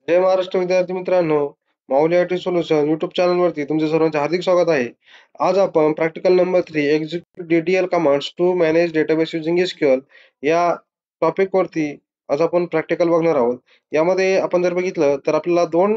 जय महाराष्ट्र विद्यार्थी मित्रांनो, Mauli I T solution YouTube चॅनलवरती तुमचे सर्वांचे हार्दिक स्वागत आहे. आज आपण practical number 3 execute DDL commands to manage database using SQL या टॉपिक वरती आज आपण प्रॅक्टिकल बघणार आहोत. यामध्ये आपण जर बघितलं तर आपल्याला दोन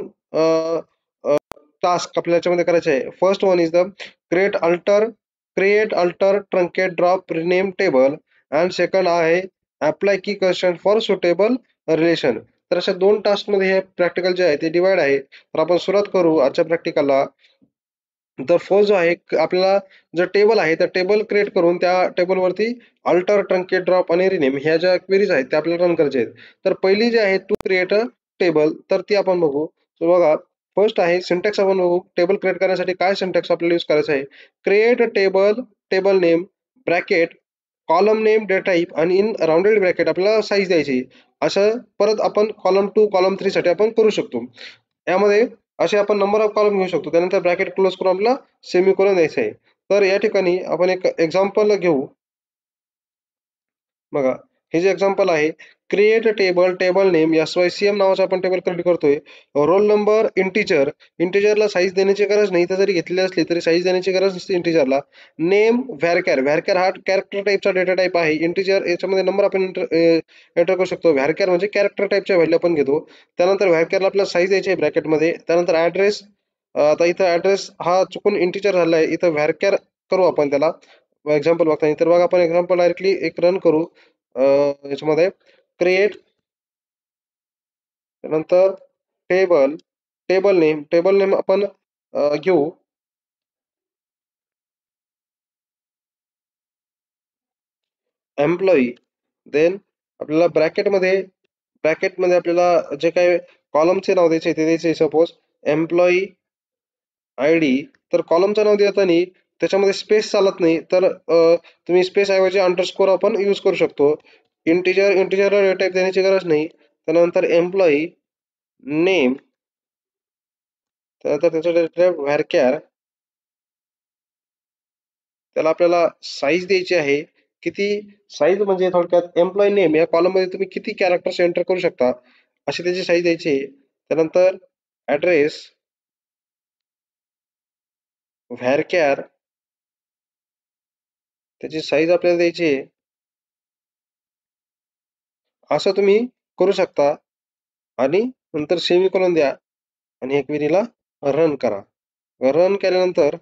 टास्क आपल्याला याच्यामध्ये करायचे आहे. First one is the create alter truncate drop rename table and second आहे अप्लाय की क्वेश्चन फॉर सुटेबल रिलेशन. तर अशा दोन टास्क मध्ये हे प्रॅक्टिकल जे आहे ते डिवाइड आहे. तर आपण सुरुवात करू आजच्या प्रॅक्टिकलला. तर फर्स्ट जो आहे आपल्याला जर टेबल आहे तर टेबल क्रिएट करून त्या टेबलवरती अल्टर ट्रंकेट ड्रॉप आणि रिनेम ह्या ज्या क्वेरीज आहेत त्या आपल्याला रन करायच्या आहेत. तर पहिली जी आहे टू क्रिएट अ टेबल तर ती आपण बघू. तर बघा, फर्स्ट आहे सिंटॅक्स आपण बघू. टेबल क्रिएट करण्यासाठी काय सिंटॅक्स आपल्याला यूज करायचं आहे. Create a table, table name, bracket, column name, data type आणि इन राउंडेड ब्रॅकेट आपल्याला साईज द्यायची. असं परत आपण कॉलम 2 कॉलम 3 साठी आपण करू शकतो. यामध्ये असे आपण नंबर ऑफ कॉलम घेऊ शकतो. त्यानंतर ब्रॅकेट क्लोज करून आपल्याला सेमीकोलन द्यायचं आहे. तर या ठिकाणी आपण एक एक्झाम्पल घेऊ. बघा, हे जे एक्झाम्पल आहे, create table, table name SYCM नावाचा आपण टेबल क्रिएट करतोय. रोल नंबर इंटिजर, इंटिजरला साईज देण्याची गरज नाही, तर जरी घेतलेली असली तरी साईज देण्याची गरज नसते इंटिजरला. नेम व्हॅरकॅर, व्हॅरकॅर हा कॅरेक्टर टाईपचा डेटा टाईप आहे. इंटिजर याच्यामध्ये नंबर आपण एंटर करू शकतो. व्हॅरकॅर म्हणजे कॅरेक्टर टाईपच्या व्हॅल्यू आपण घेतो. त्यानंतर व्हॅरकॅरला आपल्याला साईज द्यायची आहे ब्रॅकेटमध्ये. त्यानंतर ॲड्रेस, आता इथं ॲड्रेस हा चुकून इंटिजर झाला आहे, इथं व्हॅरकॅर करू आपण त्याला एक्झाम्पल बघताना. तर बघा, आपण एक्झाम्पल डायरेक्टली एक रन करू. याच्यामध्ये क्रिएट, त्यानंतर टेबल, टेबल नेम आपण घेऊ एम्प्लॉई. देन आपल्याला ब्रॅकेटमध्ये आपल्याला जे काही कॉलमचे नाव द्यायचे ते द्यायचे. Suppose employee I D. तर कॉलमचं नाव देताना त्याच्यामध्ये स्पेस चालत नाही, तर तुम्ही स्पेस ऐवजी अंडरस्कोर आपण यूज करू शकतो. इंटिजरला डेटा टाईप देण्याची गरज नाही. त्यानंतर एम्प्लॉई नेम, त्यानंतर त्याचं डेटा टाईप व्हॅरकॅर. त्याला आपल्याला साईज द्यायची आहे. किती साईज म्हणजे थोडक्यात एम्प्लॉई नेम या कॉलम मध्ये तुम्ही किती कॅरेक्टर्स एंटर करू शकता अशी त्याची साईज द्यायची आहे. त्यानंतर ऍड्रेस व्हॅरकॅर, त्याची साईज आपल्याला द्यायची आहे. असं तुम्ही करू शकता आणि नंतर सेमीकोलन द्या आणि एक क्वेरीला रन करा. रन केल्यानंतर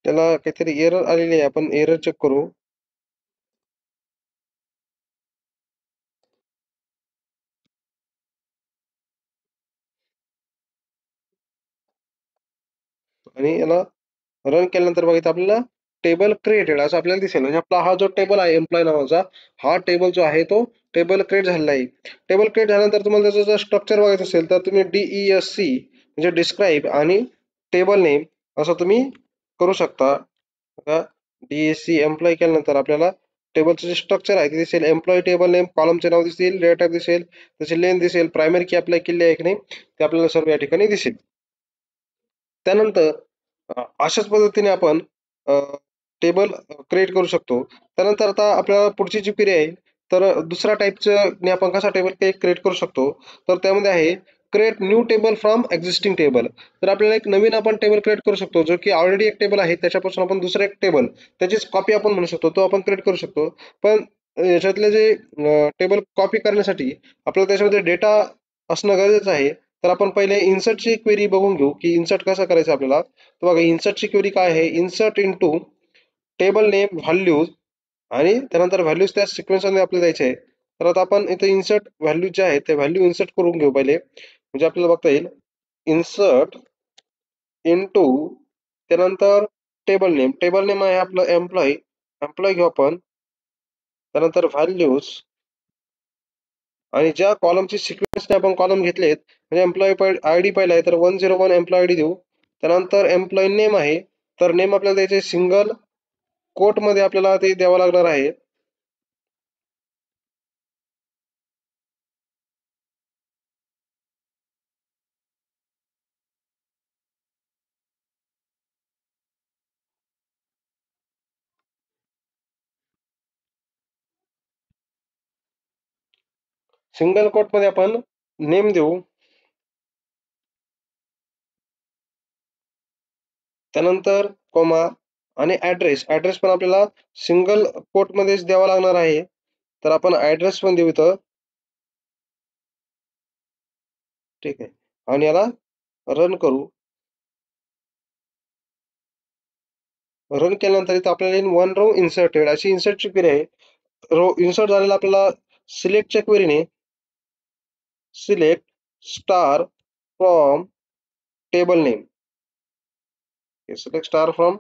त्याला काहीतरी एरर आलेली आहे, आपण एरर चेक करू. आणि याला रन केल्यानंतर बघितलं आपल्याला टेबल क्रिएटेड असं आपल्याला दिसेल. म्हणजे आपला हा जो टेबल आहे एम्प्लॉय नावाचा, हा टेबल जो आहे तो टेबल क्रिएट झालेला आहे. टेबल क्रिएट झाल्यानंतर तुम्हाला त्याचं जर स्ट्रक्चर बघायचं असेल तर तुम्ही DESC म्हणजे डिस्क्राईब आणि टेबल नेम असं तुम्ही करू शकता. आता DESC एम्प्लॉय केल्यानंतर आपल्याला टेबलचं जे स्ट्रक्चर आहे ते दिसेल. एम्प्लॉय टेबल नेम, कॉलमचे नाव दिसेल, डेटा टाइप दिसेल, त्याची लेंथ दिसेल, प्रायमरी की अप्लाय केली आहे की नाही ते आपल्याला सर्व या ठिकाणी दिसेल. त्यानंतर अशाच पद्धतीने आपण टेबल क्रिएट करू शकतो. त्यानंतर आता आपल्याला पुढची जी क्वेरी आहे, तर दुसऱ्या टाईपचं आपण कसा टेबल क्रिएट करू शकतो. तर त्यामध्ये आहे create new table from existing table. तर आपल्याला एक नवीन आपण टेबल क्रिएट करू शकतो, जो की ऑलरेडी एक टेबल आहे त्याच्यापासून आपण दुसरं एक टेबल त्याचीच कॉपी आपण म्हणू शकतो, तो आपण क्रिएट करू शकतो. पण याच्यातले जे टेबल कॉपी करण्यासाठी आपल्याला त्याच्यामध्ये डेटा असणं गरजेचं आहे. तर आपण पहिले इन्सर्टची क्वेरी बघून घेऊ की इन्सर्ट कसं करायचं आपल्याला. तर बघा, इन्सर्टची क्वेरी काय आहे. Insert into table name values आणि त्यानंतर व्हॅल्यूज त्या सिक्वेन्समध्ये आपल्याला द्यायचे आहे. तर आता आपण इथे इन्सर्ट व्हॅल्यू जे आहे ते व्हॅल्यू इन्सर्ट करून घेऊ पहिले, म्हणजे आपल्याला बघता येईल. इन्सर्ट इंटू, त्यानंतर टेबल नेम आहे आपलं एम्प्लॉई, एम्प्लॉई घेऊ आपण. त्यानंतर व्हॅल्यूज आणि ज्या कॉलमची सिक्वेन्सने आपण कॉलम घेतलेत, म्हणजे एम्प्लॉई आय डी पहिला आहे तर 101 एम्प्लॉई आय डी देऊ. त्यानंतर एम्प्लॉई नेम आहे, तर नेम आपल्याला द्यायचे सिंगल कोट मध्ये आपल्याला ते द्यावं लागणार आहे. सिंगल कोट मध्ये आपण नेम देऊ. त्यानंतर कॉमा आणि ऍड्रेस पण आपल्याला सिंगल कोट मध्येच द्यावा लागणार आहे. तर आपण ऍड्रेस पण देऊ इथं. ठीक आहे. आणि याला रन करू. रन केल्यानंतर इथं आपल्याला वन रो इन्सर्टेड अशी इन्सर्टची क्वेरी आहे. रो इन्सर्ट झालेला आपल्याला सिलेक्टच्या क्वेरीने select star from table name. Select star from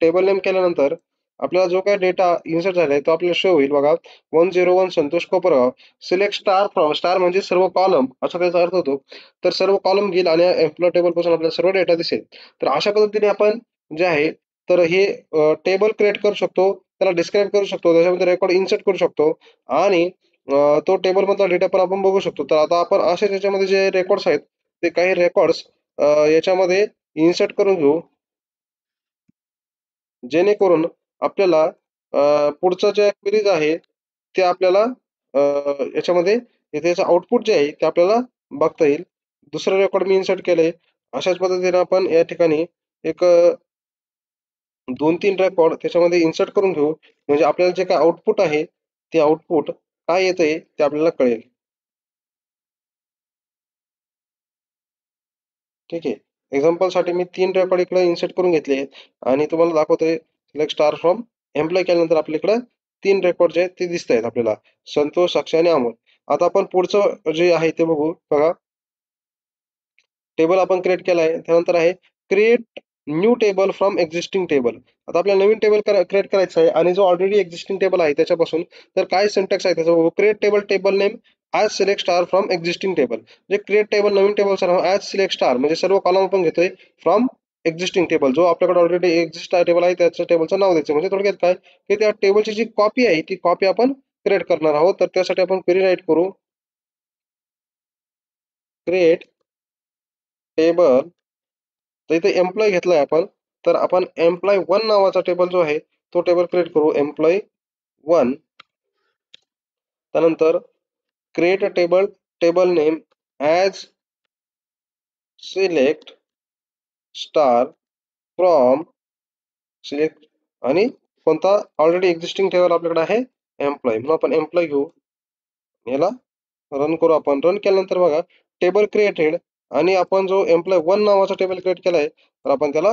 table name केल्यानंतर आपल्याला जो काही डेटा इन्सर्ट झालाय तो आपल्याला शो होईल बघा. 101 Santosh Kopargaon. Select star from, star म्हणजे सर्व कॉलम असा त्याचा अर्थ होतो. तर सर्व कॉलम घेईल आणि एम्प्लॉय टेबल पासून आपल्याला सर्व डेटा दिसेल. तर अशा पद्धतीने आपण जे आहे तर हे टेबल क्रिएट करू शकतो, त्याला डिस्क्राईब करू शकतो, त्याच्यामध्ये रेकॉर्ड इन्सर्ट करू शकतो आणि तो टेबल मधला डेटा पण आपण बघू शकतो. तर आता आपण असे त्याच्यामध्ये जे रेकॉर्ड्स आहेत ते काही रेकॉर्ड्स याच्यामध्ये इन्सर्ट करून घेऊ, जेणेकरून आपल्याला पुढचं जे क्वेरीज आहे ते आपल्याला याच्यामध्ये इथे याचं आउटपुट जे आहे ते आपल्याला बघता येईल. दुसरं रेकॉर्ड मी इन्सर्ट केलंय. अशाच पद्धतीने आपण या ठिकाणी एक 2-3 रेकॉर्ड त्याच्यामध्ये इन्सर्ट करून घेऊ, म्हणजे आपल्याला जे काही आउटपुट आहे ते आउटपुट काय येतंय ते आपल्याला कळेल. ठीक आहे. एक्झाम्पलसाठी मी 3 रेकॉर्ड इकडे इन्सर्ट करून घेतले आणि तुम्हाला दाखवतोय सिलेक्ट स्टार फ्रॉम एम्प्लॉय केल्यानंतर आपल्याकडे 3 रेकॉर्ड जे आहेत ते दिसत आहेत आपल्याला. संतोष, अक्षय आणि अमोल. आता आपण पुढचं जे आहे ते बघू. बघा, टेबल आपण क्रिएट केलाय. त्यानंतर आहे create new table from existing table. आता आपल्याला नवीन टेबल क्रिएट करायचा आहे आणि जो ऑलरेडी एक्झिस्टिंग टेबल आहे त्याच्यापासून. तर काय सिंटॅक्स आहे त्याचा बघू. Create table, table name as select star from existing table. म्हणजे क्रिएट टेबल, नवीन टेबलचं नाव ॲज सिलेक्ट स्टार म्हणजे सर्व कॉलम आपण घेतोय फ्रॉम एक्झिस्टिंग टेबल. जो आपल्याकडे ऑलरेडी एक्झिस्ट टेबल आहे त्याच्या टेबलचं नाव द्यायचं. म्हणजे थोडक्यात काय की त्या टेबलची जी कॉपी आहे ती कॉपी आपण क्रिएट करणार आहोत. तर त्यासाठी आपण क्वेरी राईट करू. Create table. तर इथे एम्प्लॉय घेतलाय आपण. तर आपण एम्प्लॉय 1 नावाचा टेबल जो आहे तो टेबल क्रिएट करू. एम्प्लॉय 1. त्यानंतर create a table, table name as select star from select आणि कोणता ऑलरेडी एक्झिस्टिंग टेबल आपल्याकडे आहे एम्प्लॉय. म्हणून आपण एम्प्लॉय घेऊ. याला रन करू आपण. रन केल्यानंतर बघा टेबल क्रिएटेड आणि आपण जो एम्प्लॉय 1 नावाचा टेबल क्रिएट केलाय तर आपण त्याला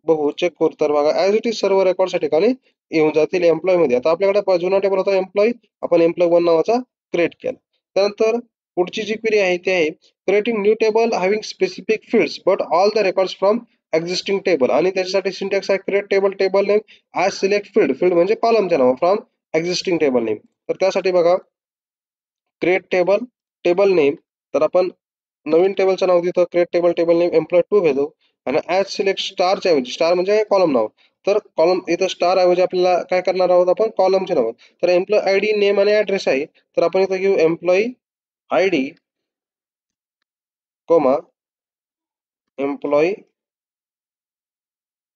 बघू, चेक करू. तर बघा ॲज इट इज सर्व रेकॉर्ड्स या ठिकाणी येऊन जातील एम्प्लॉय मध्ये. आता आपल्याकडे जुना टेबल होता एम्प्लॉय, आपण एम्प्लॉय 1 नावाचा क्रिएट केला. त्यानंतर पुढची जी क्वेरी आहे ती आहे creating new table having specific fields but all the records from existing table. आणि त्याच्यासाठी सिंटॅक्स आहे create table, table name as select field. Field म्हणजे कॉलमचे नाव फ्रॉम एक्झिस्टिंग टेबल नेम. तर त्यासाठी बघा क्रिएट टेबल, टेबल नेम. तर आपण नवीन टेबलचं नाव देतो create table, table name employee 2 घेतो आणि ॲज सिलेक्ट स्टारच्या ऐवजी, स्टार म्हणजे कॉलम नाव, तर कॉलम इथं स्टार ऐवजी आपल्याला काय करणार आहोत आपण कॉलमचे नाव. तर एम्प्लॉय आय डी, नेम आणि ऍड्रेस आहे. तर आपण इथं घेऊ employee I D comma employee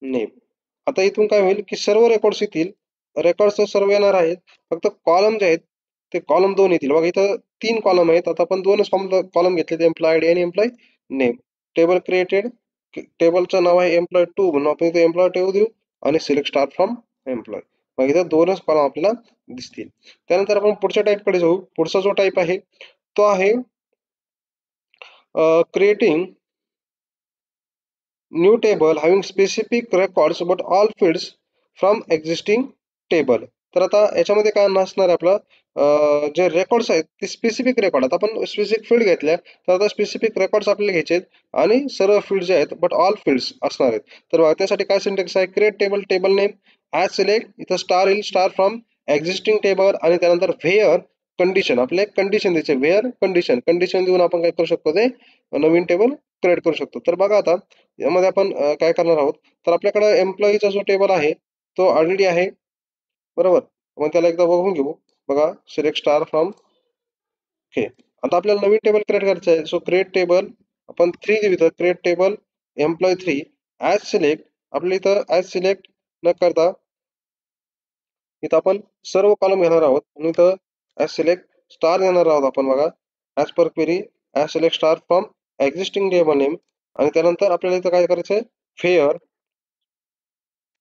name. आता इथून काय होईल की सर्व रेकॉर्ड्स येतील. रेकॉर्ड्स तर सर्व येणार आहेत, फक्त कॉलम जे आहेत ते कॉलम 2 येतील. बघा इथं 3 कॉलम आहेत. आता आपण 2च कॉलम घेतले, एम्प्लॉय आयडी आणि एम्प्लॉय नेम. टेबल क्रिएटेड, टेबलचं नाव आहे एम्प्लॉय 2 म्हणून आपण इथे एम्प्लॉय 2 देऊ आणि सिलेक्ट स्टार फ्रॉम एम्प्लॉय. मग इथं 2च कॉलम आपल्याला दिसतील. त्यानंतर आपण पुढच्या टाईपकडे जाऊ. पुढचा जो टाईप आहे तो आहे creating new table having specific records but all fields from existing table. तर आता याच्यामध्ये काय नसणार आहे आपलं जे रेकॉर्ड्स आहेत ते स्पेसिफिक रेकॉर्ड. आता आपण स्पेसिफिक फील्ड घेतल्या तर आता स्पेसिफिक रेकॉर्ड्स आपल्याला घ्यायचे आहेत आणि सर्व फील्ड जे आहेत बट ऑल फील्ड्स असणार आहेत. तर बघा त्यासाठी काय सिंटॅक्स आहे create table, table name as select, इथं स्टार येईल स्टार फ्रॉम एक्झिस्टिंग टेबल आणि त्यानंतर व्हेअर कंडिशन. आपल्याला एक कंडिशन द्यायचे व्हेअर कंडिशन. कंडिशन देऊन आपण काय करू शकतो ते नवीन टेबल क्रिएट करू शकतो. तर बघा आता यामध्ये आपण काय करणार आहोत तर आपल्याकडे एम्प्लॉईचा जो टेबल आहे तो ऑलरेडी आहे बरोबर. मग त्याला एकदा बघून घेऊ. बघा सिलेक्ट स्टार फ्रॉम ओके. आता आपल्याला नवीन टेबल क्रिएट करायचं आहे. सो क्रिएट टेबल आपण 3 देऊ इथं. Create table employee 3 as select. आपल्या इथं ॲज सिलेक्ट न करता इथं आपण सर्व कॉलम घेणार आहोत म्हणून इथं ॲज सिलेक्ट स्टार घेणार आहोत आपण. बघा as per query as select star from existing table name आणि त्यानंतर आपल्याला इथं काय करायचं आहे फेअर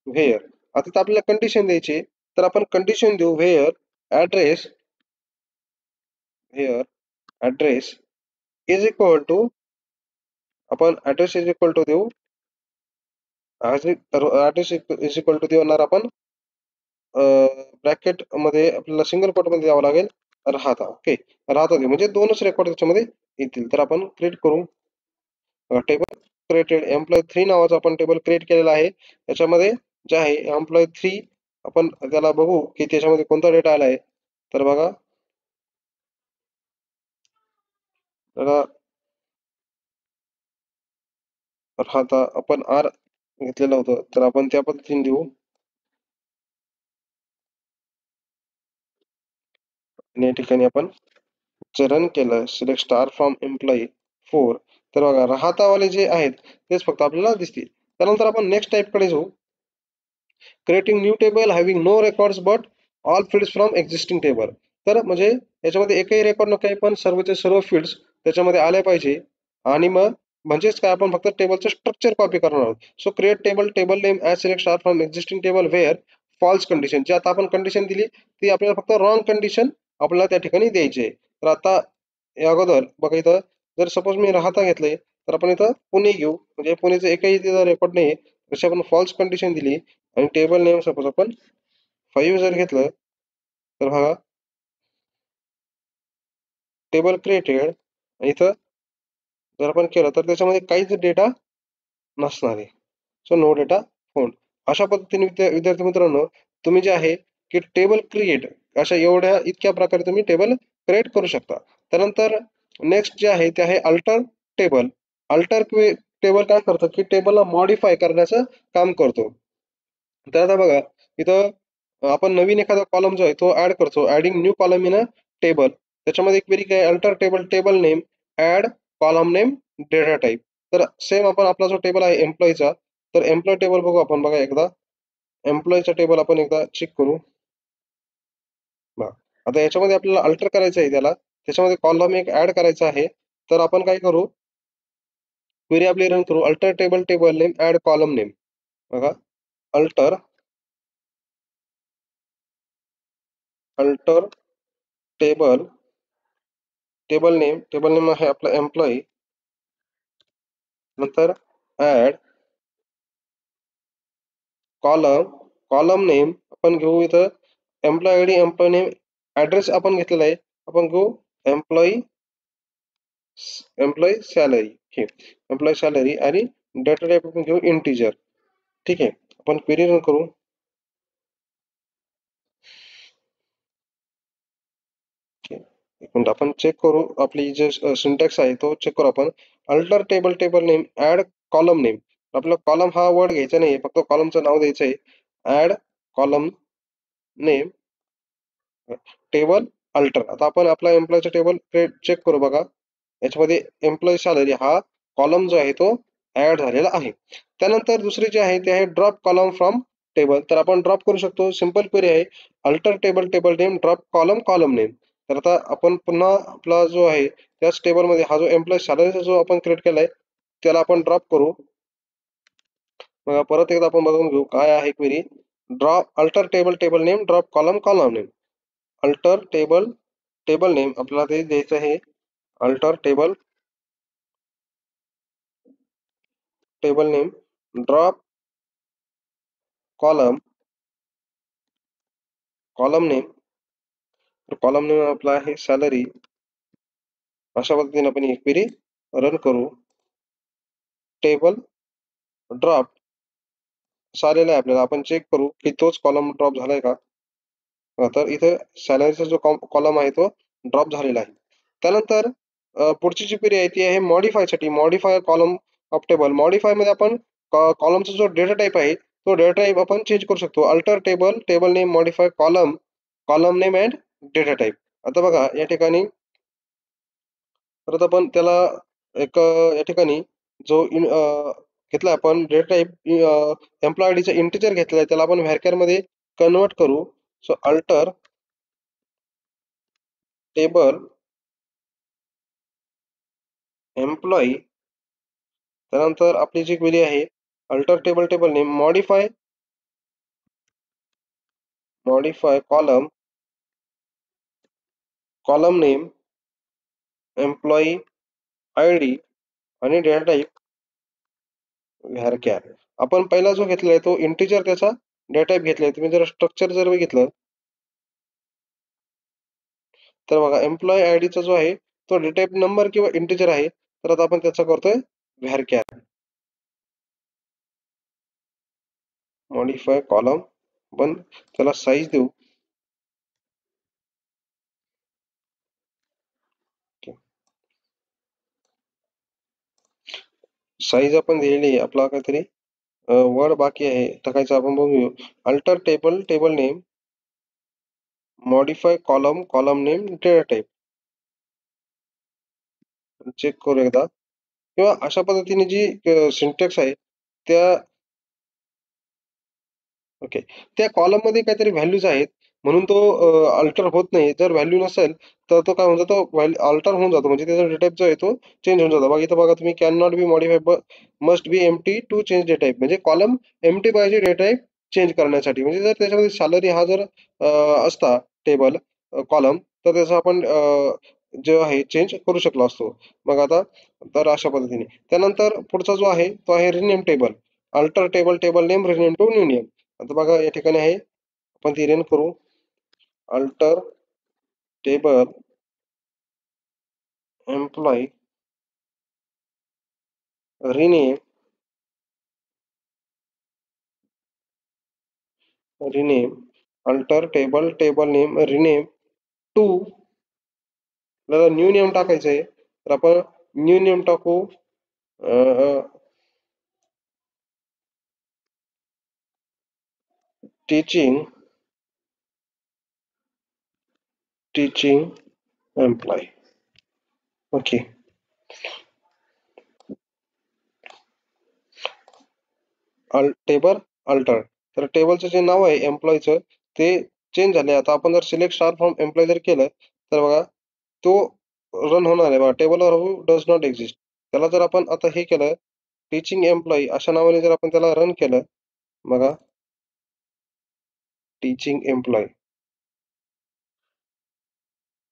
व्हेअर. आता तर आपल्याला कंडिशन द्यायची आहे. तर आपण कंडिशन देऊ address where address is equal to आपण ॲड्रेस इज इक्वल टू देऊ ॲड्रेस इज इक्वल टू देणार आपण ब्रॅकेटमध्ये आपल्याला सिंगल कोटमध्ये द्यावं लागेल राहता. ओके. राहता देऊ म्हणजे दोनच रेकॉर्ड त्याच्यामध्ये येतील. तर आपण क्रिएट करू टेबल क्रिएटेड एम्प्लॉय 3 नावाचा आपण टेबल क्रिएट केलेला आहे. त्याच्यामध्ये जे आहे एम्प्लॉय 3 आपण त्याला बघू की त्याच्यामध्ये कोणता डेटा आला आहे. तर बघा त्याला राहता आपण आर घेतलेलं होतं. तर आपण त्या पद्धतीने देऊ आणि या ठिकाणी आपण रन केलं सिलेक्ट स्टार फ्रॉम एम्प्लॉई 4 तर बघा राहतावाले जे आहेत तेच फक्त आपल्याला दिसतील. त्यानंतर आपण नेक्स्ट टाईपकडे जाऊ. Creating new table having no records but all fields from existing table. तर म्हणजे याच्यामध्ये एकही रेकॉर्ड नको आहे पण सर्वचे सर्व फील्ड्स त्याच्यामध्ये आल्या पाहिजे. आणि मग म्हणजेच काय आपण फक्त टेबलचं स्ट्रक्चर कॉपी करणार आहोत. So create table table name as select star from existing table where false condition जी आता आपण कंडिशन दिली ती आपल्याला फक्त रॉंग कंडिशन आपल्याला त्या ठिकाणी द्यायची आहे. तर आता या अगोदर बघा इथं जर सपोज मी राहता घेतलंय तर आपण इथं पुणे घेऊ म्हणजे पुणेचं एकही तिथं रेकॉर्ड नाही. जशी आपण फॉल्स कंडिशन दिली आणि टेबल नेम सपोज आपण 5 जर घेतलं तर बघा टेबल क्रिएटेड इथं जर आपण केलं तर त्याच्यामध्ये काहीच डेटा नसणार आहे. So no data found. अशा पद्धतीने विद्यार्थी मित्रांनो तुम्ही जे आहे की टेबल क्रिएट अशा एवढ्या इतक्या प्रकारे तुम्ही टेबल क्रिएट करू शकता. त्यानंतर नेक्स्ट जे आहे ते आहे अल्टर टेबल. अल्टर टेबल काय करतं की टेबलला मॉडिफाय करण्याचं काम करतो. तर आता बघा इथं आपण नवीन एखादा कॉलम जो आहे तो ऍड करतो adding new column in a table. त्याच्यामध्ये क्वेरी काय alter table table name add column name data type. तर सेम आपण आपला जो टेबल आहे एम्प्लॉईचा तर एम्प्लॉय टेबल बघू आपण बघा एकदा एम्प्लॉईचा टेबल आपण एकदा चेक करू. बघा आता याच्यामध्ये आपल्याला अल्टर करायचं आहे त्याला त्याच्यामध्ये कॉलम एक ऍड करायचा आहे. तर आपण काय करू क्वेरी आपली रन करू alter table table name add column name. बघा alter alter table table name आहे आपला एम्प्लॉई नंतर ऍड कॉलम कॉलम नेम आपण घेऊ इथं employee I D employee name address आपण घेतलेला आहे आपण घेऊ एम्प्लॉई एम्प्लॉई सॅलरी. ठीक एम्प्लॉई सॅलरी आणि डेटा टाईप आपण घेऊ इंटिजर. ठीक आहे आपण क्वेरी रन करू. एक मिनिट आपण चेक करू आपली जे सिंटॅक्स आहे तो चेक करू आपण alter table table name add column name. आपला कॉलम हा वर्ड घ्यायचा नाही फक्त कॉलमचं नाव द्यायचं आहे add column name table alter. आता आपण आपला एम्प्लॉयचा टेबल चेक करू बघा याच्यामध्ये एम्प्लॉई सॅलरी हा कॉलम जो आहे तो ऍड झालेला आहे. त्यानंतर दुसरे जे आहे ते आहे ड्रॉप कॉलम फ्रॉम टेबल. तर आपण ड्रॉप करू शकतो सिंपल क्वेरी आहे alter table table name drop column column name. तर आता आपण पुन्हा आपला जो आहे त्याच टेबलमध्ये हा जो एम्प्लॉई सॅलरीचा जो आपण क्रिएट केलाय त्याला आपण ड्रॉप करू. परत एकदा आपण बघून घेऊ काय आहे query drop alter table table name drop column column name. Alter table table name आपल्याला ते द्यायचं आहे alter table table name drop column column name. तर कॉलम नेम आपला आहे सॅलरी. अशा पद्धतीने आपण ही क्वेरी रन करू. टेबल ड्रॉप आलेला आहे आपल्याला आपण चेक करू की तोच कॉलम ड्रॉप झालाय का. तर इथे सॅलरीचा जो कॉलम आहे तो ड्रॉप झालेला आहे. त्यानंतर पुढची जी क्वेरी आहे ती आहे मॉडिफाय साठी modify column of table. Modify मध्ये आपण कॉलमचा जो डेटा टाईप आहे तो डेटा टाईप आपण चेंज करू शकतो alter table table name modify column column name and data type. आता बघा या ठिकाणी परत आपण त्याला एक या ठिकाणी जो घेतला आपण डेटा टाईप एम्प्लॉय आयडीचा इंटिजर घेतलेला आहे त्याला आपण व्हॅरचर मध्ये कन्वर्ट करू. सो अल्टर टेबल एम्प्लॉई त्यानंतर आपली जी क्वेरी आहे alter table table name modify modify column name, employee ID आणि डेटा टाईप व्हॅरकॅर. आपण पहिला जो घेतलाय तो इंटिजर त्याचा डेटा टाईप घेतलाय. तुम्ही जर स्ट्रक्चर जर बघितलं तर बघा एम्प्लॉई आयडीचा जो आहे तो डेटा टाईप नंबर किंवा इंटिजर आहे. तर आता आपण त्याचा करतोय व्हॅरकॅर. मॉडिफाय कॉलम पण त्याला साईज देऊ. साईज आपण दिलेली आहे. आपला काहीतरी वर्ड बाकी आहे टाकायचं, आपण बघू. Alter table name, modify column name, data type. Check करू एकदा. किंवा अशा पद्धतीने जी सिंटॅक्स आहे त्या ओके. त्या कॉलममध्ये काहीतरी व्हॅल्यूज आहेत म्हणून तो अल्टर होत नाही. जर व्हॅल्यू नसेल तर तो काय होऊन जातो, अल्टर होऊन जातो, म्हणजे त्याचा डेटा टाईप जो आहे तो चेंज होऊन जातो. बघा इथं बघा तुम्ही, can not be modify must be empty to change data type. म्हणजे कॉलम एम्प्टी पाहिजे डेटा टाईप चेंज करण्यासाठी. म्हणजे जर त्याच्यामध्ये सॅलरी हा जर असता टेबल कॉलम, तर त्याचा आपण जो आहे चेंज करू शकलो असतो. मग आता तर अशा पद्धतीने त्यानंतर पुढचा जो आहे तो आहे rename table. Alter table name rename to new name. आता बघा या ठिकाणी आहे, आपण ती रन करू. Alter table employee rename alter table name rename to. New name टाकायचं आहे तर आपण न्यू नेम टाकू. Teaching employee. Okay. Table alter. तर टेबलचं जे नाव आहे एम्प्लॉईचं ते चेंज झाले. आता आपण जर सिलेक्ट स्टार फ्रॉम एम्प्लॉई जर केलं तर बघा तो रन होणार आहे. बघा टेबल डज नॉट एक्झिस्ट. त्याला जर आपण आता हे केलं, टीचिंग एम्प्लॉई अशा नावाने जर आपण त्याला रन केलं, बघा टीचिंग एम्प्लॉई,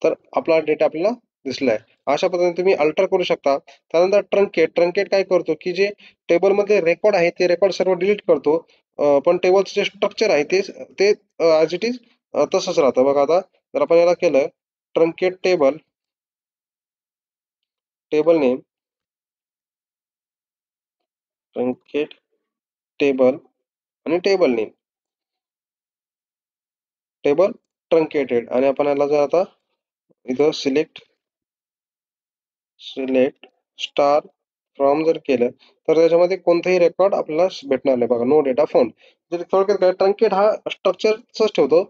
तर आपला डेटा आपल्याला दिसलाय. अशा पद्धतीने तुम्ही अल्टर करू शकता. त्यानंतर ट्रंकेट काय करतो की जे टेबलमध्ये रेकॉर्ड आहे ते रेकॉर्ड सर्व डिलीट करतो. पण टेबलचं जे स्ट्रक्चर आहे ते ॲज इट इज तसंच राहतं. बघा आता जर आपण याला केलं truncate table name, truncate table आणि टेबल नेम, टेबल ट्रंकेटेड. आणि आपण याला जर आता इथं सिलेक्ट स्टार फ्रॉम जर केलं तर त्याच्यामध्ये कोणताही रेकॉर्ड आपल्याला भेटणार नाही. बघा नो डेटा फाउंड. जर थोडक्यात काय, ट्रंकेट हा स्ट्रक्चरच ठेवतो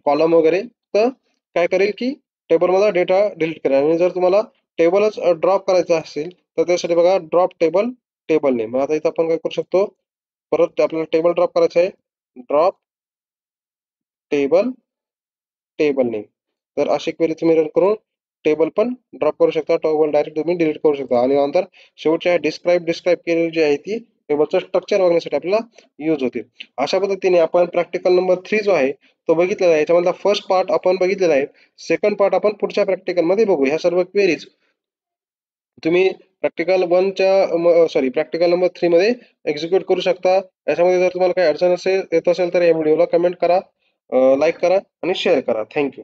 कॉलम वगैरे, तर काय करेल की टेबलमधला डेटा डिलीट करेल. आणि जर तुम्हाला टेबलच ड्रॉप करायचं असेल तर त्यासाठी बघा ड्रॉप टेबल नेम. आता इथं आपण काय करू शकतो, परत आपल्याला टेबल ड्रॉप करायचं आहे, ड्रॉप टेबल नेम. तर अशी क्वेरी तुम्ही रन करून टेबल पण ड्रॉप करू शकता. टेबल डायरेक्ट तुम्ही डिलीट करू शकता. आणि नंतर शेवटच्या डिस्क्राईब केलेली जी आहे ती टेबलचं स्ट्रक्चर बघण्यासाठी आपल्याला यूज होते. अशा पद्धतीने आपण प्रॅक्टिकल नंबर 3 जो आहे तो बघितलेला आहे. याच्यामधला फर्स्ट पार्ट आपण बघितलेला आहे. सेकंड पार्ट आपण पुढच्या प्रॅक्टिकल मध्ये बघू. ह्या सर्व क्वेरीज तुम्ही प्रॅक्टिकल नंबर 3 मध्ये एक्झिक्यूट करू शकता. याच्यामध्ये जर तुम्हाला काही अडचण येत असेल तर या व्हिडिओला कमेंट करा, लाईक करा आणि शेअर करा. थँक्यू.